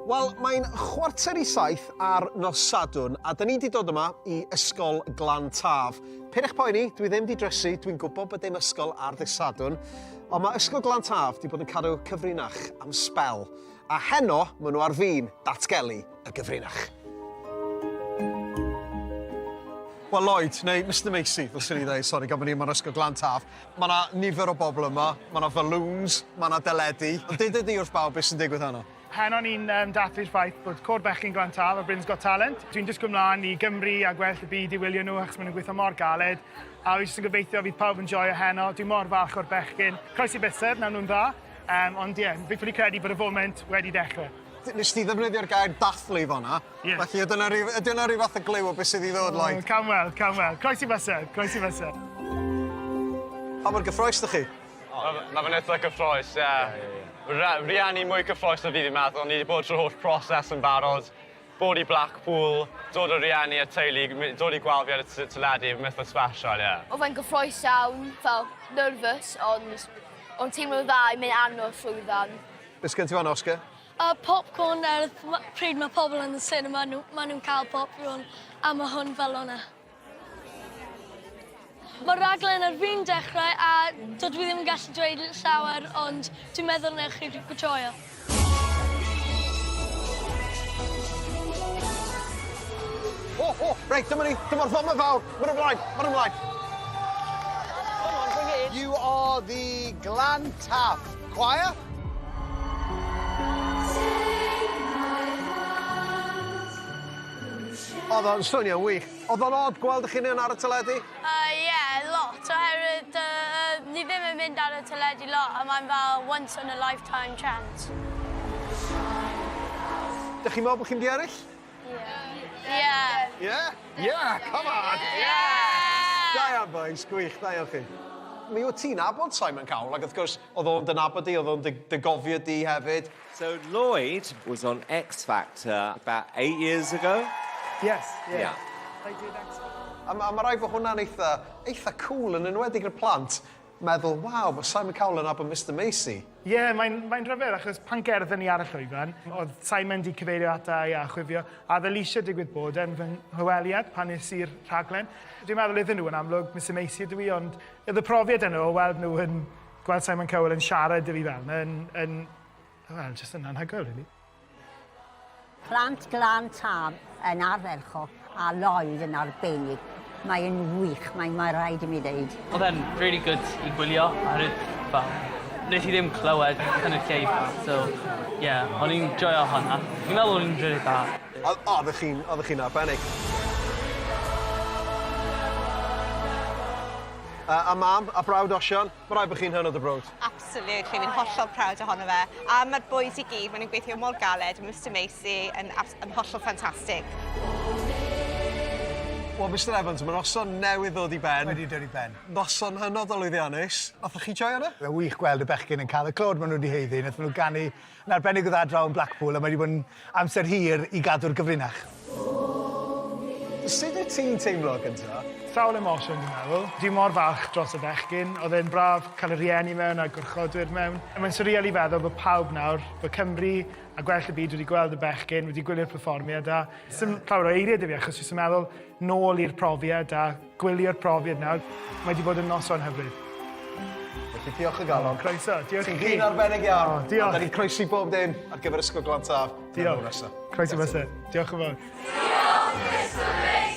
Wel, mae'n 6:15 ar nos Sadwrn, a dyn ni wedi dod yma i ysgol Glantaf. Peidiwch poeni, dwi ddim wedi drysu, dwi'n gwybod bod dim ysgol ar ddydd Sadwrn, ond mae ysgol Glantaf wedi bod yn cadw cyfrinach am sbel. A heno, maen nhw ar fin datgelu y gyfrinach. Wel, Lloyd, neu Mr Macy, ddylswn i ddweud, sori, gan bod ni yma'r ysgol Glantaf. Mae yna nifer o bobl yma, mae yna falloons, mae yna deledu. Ond dyd ydi wrth bawb beth sy'n digwydd heno? Heno ni'n dathlu'r ffaith bod Côr Bechgyn Glantaf a Britain's Got Talent. Dwi'n disgwyl mlaen i Gymru a gwell y byd i wylio nhw achos maen nhw'n gweithio mor galed. A fi jyst yn gobeithio fydd pawb yn joio heno. Dwi'n mor falch o'r bechgyn. Croesi bysedd, nawn nhw'n dda. Ond ie, fi'n ffili credu bod y foment wedi dechrau. Nes ti ddefnyddio'r gair dathlu f'honna? Ie. Felly, ydy hwnna rhyw fath o glyw o beth sydd i ddod, Lloyd? Can weld. Croesi bysedd, croesi bysedd. Pa mor gyffroes ydych chi? Mae fe'n eitha gyffroes, ie. Rieni mwy cyffroes na fi fi'n meddwl. Ni wedi bod trwy'r holl proses yn barod. Bod i Blackpool, dod o rieni a teulu, dod i gweld fi ar y teledu, myth o special, ie. Oedd fe'n gyffroes iawn, fel nervous, ond teimlo dda i mynd anodd llwyddan. Beth sgen ti fan, Oscar? Popcorn ar y pryd mae pobl yn y cinema, maen nhw'n cael popcorn, a mae hwn fel hwnna. Mae'r rhaglen ar fi'n dechrau a dod dwi ddim yn gallu dweud llawer, ond dwi'n meddwl na chi wedi joio. Reit, dyma'r ffordd fawr. Mae'n ymlaen. Come on, bring it in. You are the Glantaf choir. Oedd o'n swnio'n wych. Oedd o'n od gweld eich hunain ar y teledu? Ie, lot, oherwydd ni ddim yn mynd ar y teledu lot, a mae'n fel once in a lifetime chance. Dych chi'n meddwl bod chi'n mynd i eraill? Ie. Yeah, come on! Da iawn, boys, gwych, da iawn chi. Mi wyt ti'n abod Simon Cowell, ac wrth gwrs, oedd o'n dynabod di, oedd o'n dygofio di hefyd. So Lloyd was on X Factor about 8 years ago. Yes, Yeah. A mae rai bod hwnna'n eitha cool yn enwedig i'r plant. Meddwl, waw, mae Simon Cowell yn abod Mr Macy. Ie, mae'n rhyfedd, achos pan gerddon ni ar y llwyfan, oedd Simon di cyfeirio ata i a chwifio, a ddelisie digwydd bod yn fy nghyfweliad pan nes i'r rhaglen. Dwi'n meddwl iddyn nhw yn amlwg Mr Macy ydw i, ond oedd y profiad yno o weld nhw yn gweld Simon Cowell yn siarad i fi fel, jyst yn anhygoel, really. Plant Glantaf yn ardderchog a Lloyd yn arbennig. Mae'n wych, mae'n rhaid i mi ddeud. Oedd e'n really good i gwylio, a wnes i ddim clywed yn y lleif. So, yeah, o'n i'n joio honna. Dwi'n meddwl o'n i'n really da. Oeddech chi'n arbennig. A mam, a brawd Osian, mae rai bod chi'n hynod y brwd. Absolutely, fi'n hollol proud ohono fe. A mae'r boys i gyd, maen nhw'n gweithio mor galed, Mr Macy yn hollol ffantastig. Wel, Mr Evans, mae noson newydd ddod i ben. Wedi dod i ben. Noson hynod o lwyddiannus. Othoch chi joio yna? Mae'n wych gweld y bechgyn yn cael y clod maen nhw wedi heiddi. Nathon nhw ganu yn arbennig o dda draw yn Blackpool a mae wedi bod yn amser hir i gadw'r gyfrinach. Sut wyt ti'n teimlo gyntaf? Sawl emosiwn, dwi'n meddwl. Dwi'n mor falch dros y bechgyn. Oedd e'n braf cael y rieni mewn a gwrchodwyr mewn. Mae'n surreal i feddwl bod pawb nawr, bod Cymru a gwell y byd wedi gweld y bechgyn, wedi gwylio'r perfformiad a sy'n llawer o eiriau dy fi achos dwi'n meddwl nôl i'r profiad a gwylio'r profiad nawr. Mae wedi bod yn noson hyfryd. Felly diolch o galon. Croeso, diolch i chi. Ti'n arbennig iawn. Diolch. A da ni croesi bob dim ar gyfer ysgol Glantaf. Diolch. Croeso bysedd. Diolch yn fawr. Diolch, Mr Macy.